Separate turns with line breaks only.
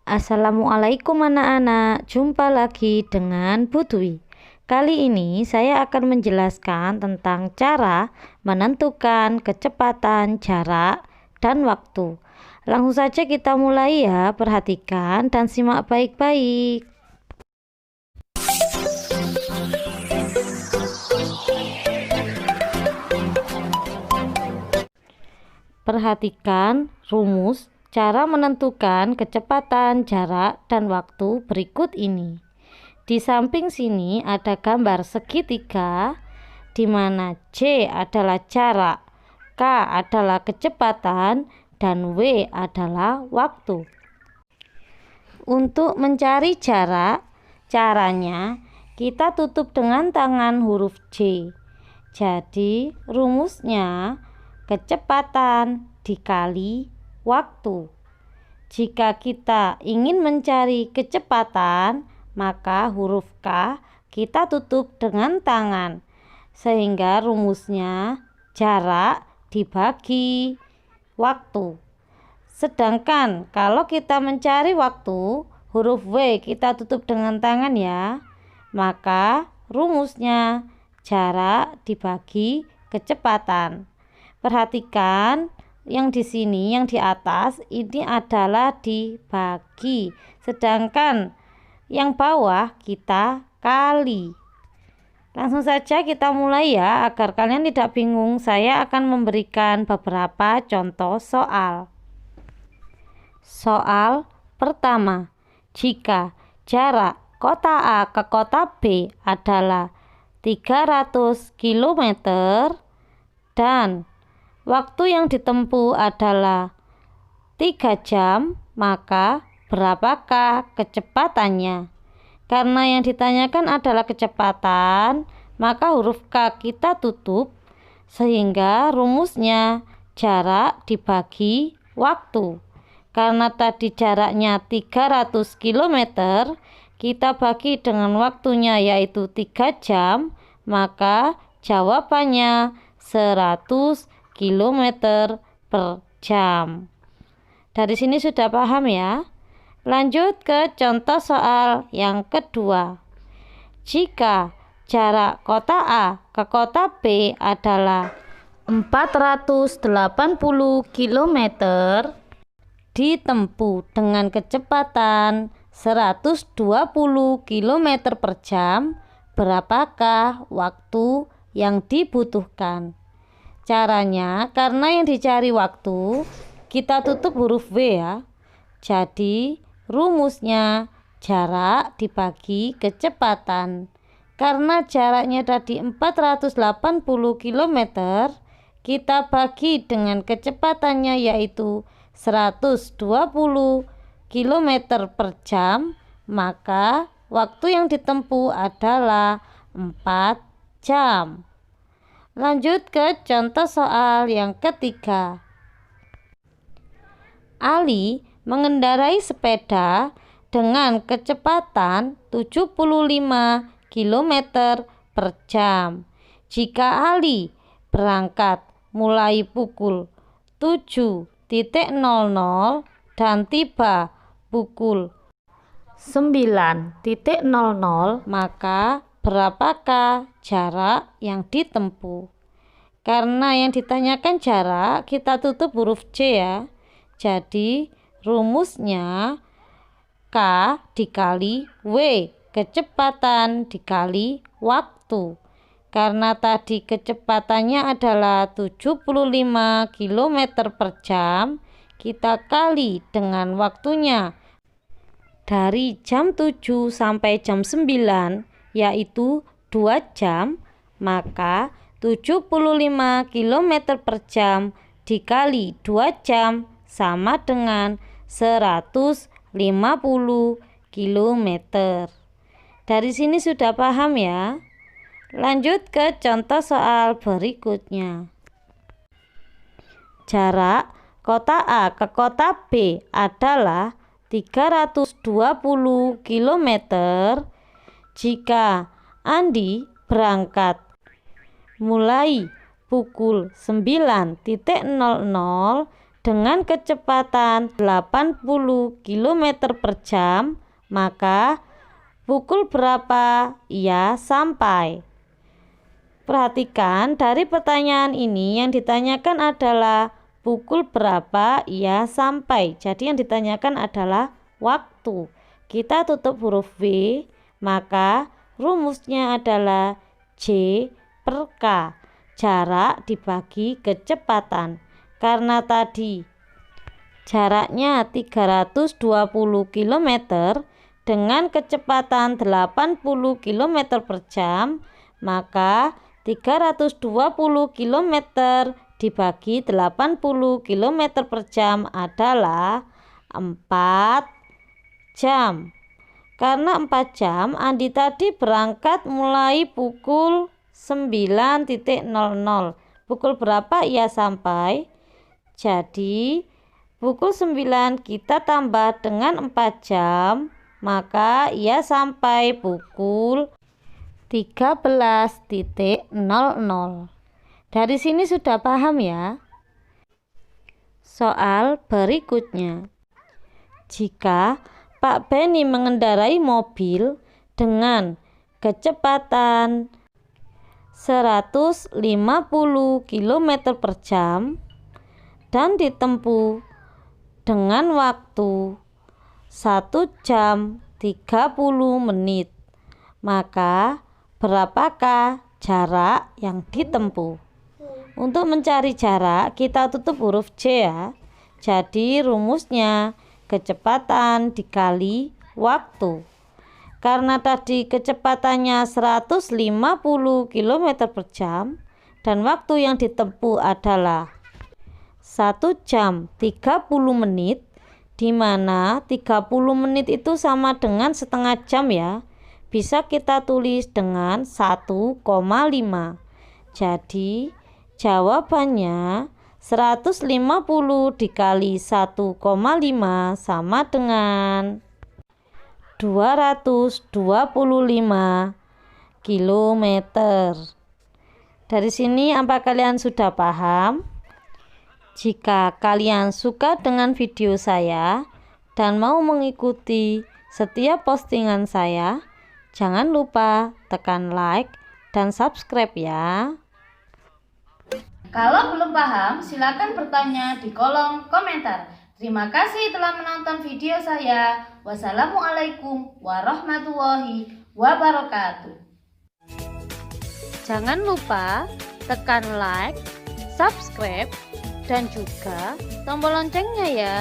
Assalamualaikum anak-anak, jumpa lagi dengan Bu Dwi. Kali ini saya akan menjelaskan tentang cara menentukan kecepatan, jarak, dan waktu. Langsung saja kita mulai ya, perhatikan dan simak baik-baik. Perhatikan rumus cara menentukan kecepatan, jarak, dan waktu berikut ini. Di samping sini ada gambar segitiga di mana J adalah jarak, K adalah kecepatan, dan W adalah waktu. Untuk mencari jarak, caranya kita tutup dengan tangan huruf J. Jadi rumusnya kecepatan dikali waktu. Jika kita ingin mencari kecepatan, maka huruf K kita tutup dengan tangan, sehingga rumusnya jarak dibagi waktu. Sedangkan kalau kita mencari waktu, huruf W kita tutup dengan tangan ya, maka rumusnya jarak dibagi kecepatan. Perhatikan yang di sini, yang di atas ini adalah dibagi, sedangkan yang bawah kita kali. Langsung saja kita mulai ya, agar kalian tidak bingung. Saya akan memberikan beberapa contoh soal. Soal pertama, jika jarak kota A ke kota B adalah 300 km dan waktu yang ditempuh adalah 3 jam, maka berapakah kecepatannya? Karena yang ditanyakan adalah kecepatan, maka huruf K kita tutup, sehingga rumusnya jarak dibagi waktu. Karena tadi jaraknya 300 km, kita bagi dengan waktunya yaitu 3 jam, maka jawabannya 100 km per jam. Dari sini sudah paham ya? Lanjut ke contoh soal yang kedua. Jika jarak kota A ke kota B adalah 480 km ditempuh dengan kecepatan 120 km per jam, berapakah waktu yang dibutuhkan? Caranya, karena yang dicari waktu, kita tutup huruf W ya. Jadi rumusnya jarak dibagi kecepatan. Karena jaraknya tadi 480 km, kita bagi dengan kecepatannya yaitu 120 km per jam, maka waktu yang ditempuh adalah 4 jam. Lanjut ke contoh soal yang ketiga. Ali mengendarai sepeda dengan kecepatan 75 km per jam. Jika Ali berangkat mulai pukul 7.00 dan tiba pukul 9.00, maka berapakah jarak yang ditempuh? Karena yang ditanyakan jarak, kita tutup huruf J ya. Jadi rumusnya K dikali W, kecepatan dikali waktu. Karena tadi kecepatannya adalah 75 km per jam, kita kali dengan waktunya dari jam 7 sampai jam 9, yaitu 2 jam, maka 75 km per jam dikali 2 jam sama dengan 150 km. Dari sini sudah paham ya? Lanjut ke contoh soal berikutnya. Jarak kota A ke kota B adalah 320 km. Jika Andi berangkat mulai pukul 9.00 dengan kecepatan 80 km per jam, maka pukul berapa ia sampai? Perhatikan dari pertanyaan ini yang ditanyakan adalah pukul berapa ia sampai. Jadi yang ditanyakan adalah waktu. Kita tutup huruf V, maka rumusnya adalah J per K. Jarak dibagi kecepatan. Karena tadi jaraknya 320 km dengan kecepatan 80 km per jam, maka 320 km dibagi 80 km per jam adalah 4 jam. Karena 4 jam, Andi tadi berangkat mulai pukul 9.00. Pukul berapa ia sampai? Jadi pukul 9 kita tambah dengan 4 jam, maka ia sampai pukul 13.00. Dari sini sudah paham ya? Soal berikutnya. Jika Pak Benny mengendarai mobil dengan kecepatan 150 km per jam dan ditempuh dengan waktu 1 jam 30 menit, maka berapakah jarak yang ditempuh? Untuk mencari jarak, kita tutup huruf J ya. Jadi rumusnya kecepatan dikali waktu. Karena tadi kecepatannya 150 km per jam dan waktu yang ditempuh adalah 1 jam 30 menit, di mana 30 menit itu sama dengan setengah jam ya. Bisa kita tulis dengan 1,5. Jadi jawabannya 150 dikali 1,5 sama dengan 225 km. Dari sini apa kalian sudah paham? Jika kalian suka dengan video saya dan mau mengikuti setiap postingan saya, jangan lupa tekan like dan subscribe ya.
Kalau belum paham, silakan bertanya di kolom komentar. Terima kasih telah menonton video saya. Wassalamualaikum warahmatullahi wabarakatuh.
Jangan lupa tekan like, subscribe, dan juga tombol loncengnya ya.